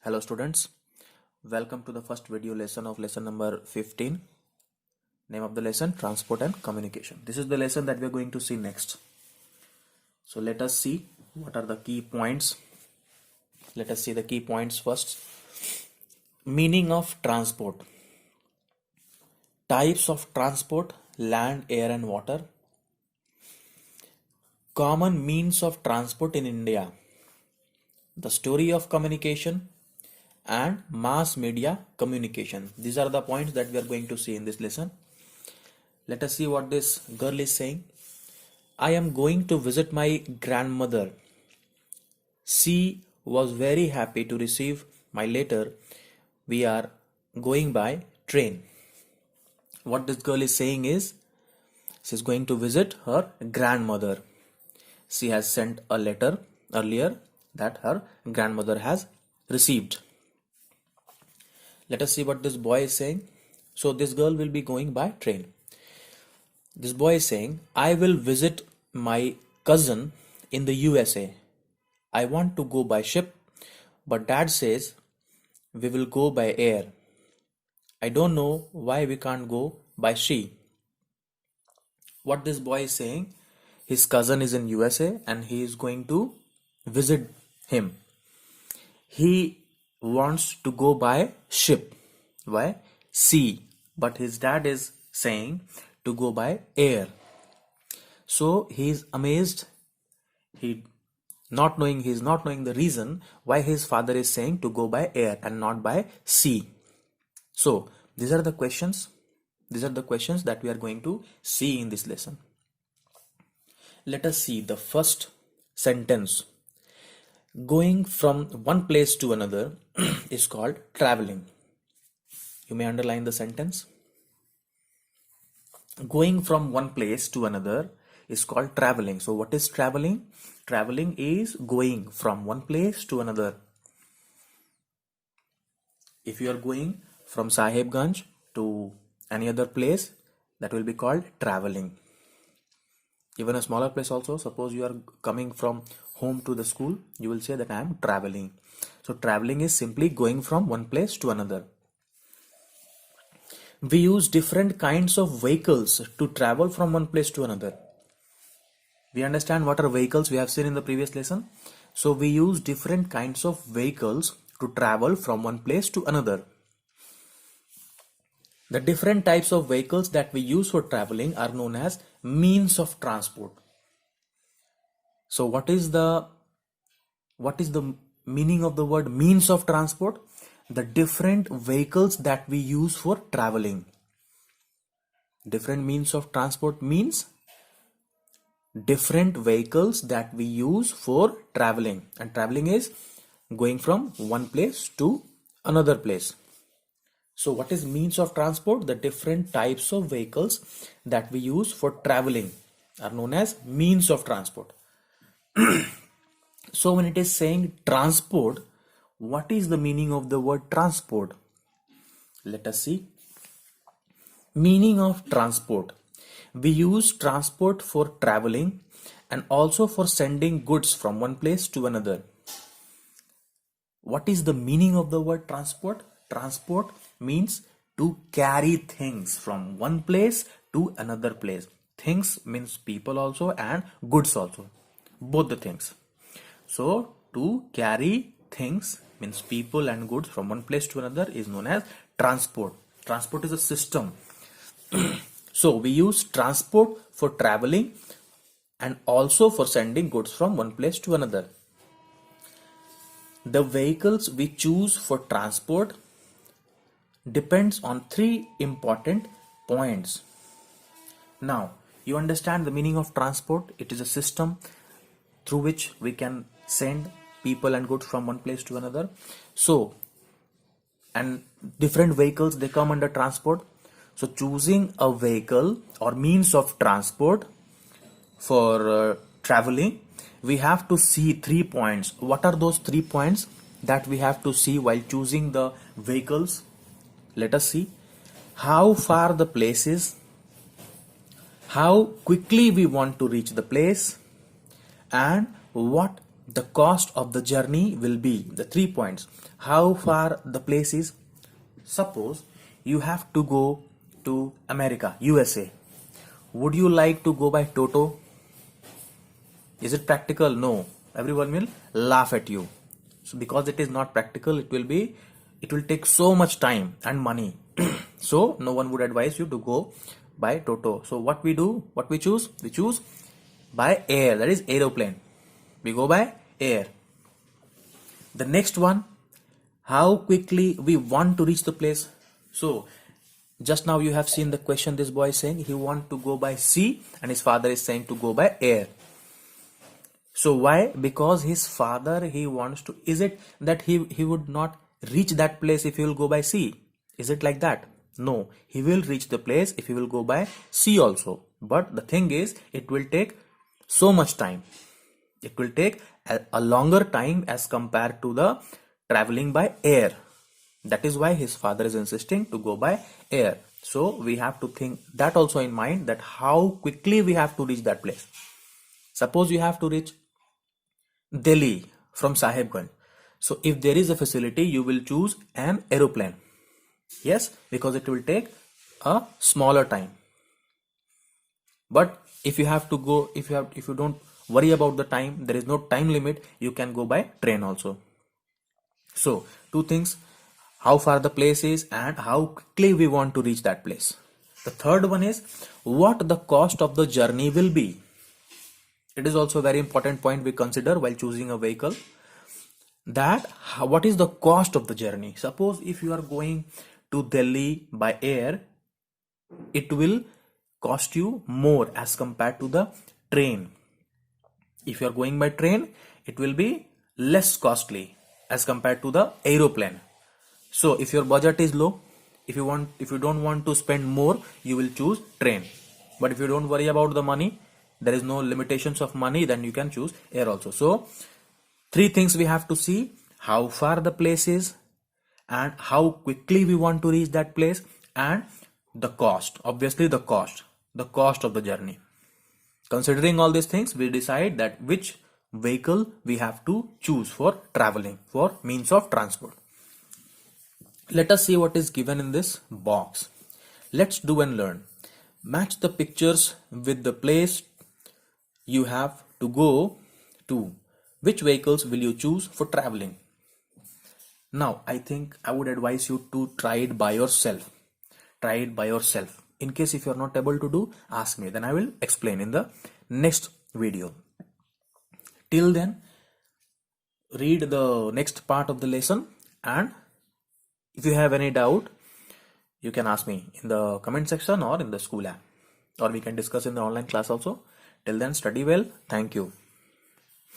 Hello students, welcome to the first video lesson of lesson number 15. Name of the lesson, transport and communication. This is the lesson that we are going to see next. So let us see what are the key points. Let us see the key points first. Meaning of transport. Types of transport, land, air and water. Common means of transport in India. The story of communication and mass media communication. These are the points that we are going to see in this lesson. Let us see what this girl is saying. I am going to visit my grandmother. She was very happy to receive my letter. We are going by train. What this girl is saying is she is going to visit her grandmother. She has sent a letter earlier that her grandmother has received. Let us see what this boy is saying. So this girl will be going by train. This boy is saying, I will visit my cousin in the USA. I want to go by ship, but dad says we will go by air. I don't know why we can't go by sea. What this boy is saying, his cousin is in USA and he is going to visit him. He wants to go by ship. Why? Sea. But his dad is saying to go by air. So he is amazed. He is not knowing the reason why his father is saying to go by air and not by sea. So these are the questions. These are the questions that we are going to see in this lesson. Let us see the first sentence. Going from one place to another is called traveling. You may underline the sentence. Going from one place to another is called traveling. So what is traveling? Traveling is going from one place to another. If you are going from Sahibganj to any other place, that will be called traveling. Even a smaller place also, suppose you are coming from home to the school, you will say that I am traveling. So traveling is simply going from one place to another. We use different kinds of vehicles to travel from one place to another. We understand what are vehicles we have seen in the previous lesson. So we use different kinds of vehicles to travel from one place to another. The different types of vehicles that we use for traveling are known as means of transport. So what is the meaning of the word means of transport? The different vehicles that we use for traveling. Different means of transport means different vehicles that we use for traveling. And traveling is going from one place to another place. So what is means of transport? The different types of vehicles that we use for traveling are known as means of transport. So when it is saying transport, what is the meaning of the word transport? Let us see. Meaning of transport. We use transport for traveling and also for sending goods from one place to another. What is the meaning of the word transport? Transport means to carry things from one place to another place. Things means people also and goods also. Both the things. So to carry things means people and goods from one place to another is known as transport. Transport is a system. So we use transport for traveling and also for sending goods from one place to another. The vehicles we choose for transport depends on three important points. Now you understand the meaning of transport. It is a system through which we can send people and goods from one place to another. So, and different vehicles, they come under transport. So choosing a vehicle or means of transport for traveling, we have to see 3 points. What are those 3 points that we have to see while choosing the vehicles? Let us see. How far the place is, how quickly we want to reach the place, and what the cost of the journey will be. The 3 points. How far the place is. Suppose you have to go to America, USA. Would you like to go by Toto? Is it practical? No. Everyone will laugh at you. So because it is not practical, it will take so much time and money. So no one would advise you to go by Toto. So what we do, what we choose? We choose by air, that is aeroplane. We go by air. The next one, how quickly we want to reach the place. So just now you have seen the question, this boy is saying he want to go by sea and his father is saying to go by air. So why? Because his father, he wants to, is it that he would not reach that place if he will go by sea? Is it like that? No, he will reach the place if he will go by sea also. But the thing is, it will take so much time. It will take a longer time as compared to the traveling by air. That is why his father is insisting to go by air. So we have to think that also in mind, that how quickly we have to reach that place. Suppose you have to reach Delhi from Sahibganj. So if there is a facility, you will choose an aeroplane. Yes, because it will take a smaller time. But if you have to go, if you don't worry about the time, there is no time limit, you can go by train also. So 2 things, how far the place is and how quickly we want to reach that place. The third one is what the cost of the journey will be. It is also a very important point we consider while choosing a vehicle, that what is the cost of the journey. Suppose if you are going to Delhi by air, it will cost you more as compared to the train. If you are going by train, it will be less costly as compared to the aeroplane. So if your budget is low, if you don't want to spend more, you will choose train. But if you don't worry about the money, there is no limitations of money, then you can choose air also. So 3 things we have to see: how far the place is, and how quickly we want to reach that place, and the cost. Obviously the cost of the journey. Considering all these things, we decide that which vehicle we have to choose for traveling, for means of transport. Let us see what is given in this box. Let's do and learn. Match the pictures with the place you have to go to. Which vehicles will you choose for traveling? Now, I think I would advise you to try it by yourself. Try it by yourself. In case if you are not able to do, ask me. Then I will explain in the next video. Till then, read the next part of the lesson, and if you have any doubt, you can ask me in the comment section or in the school app, or we can discuss in the online class also. Till then, study well. Thank you.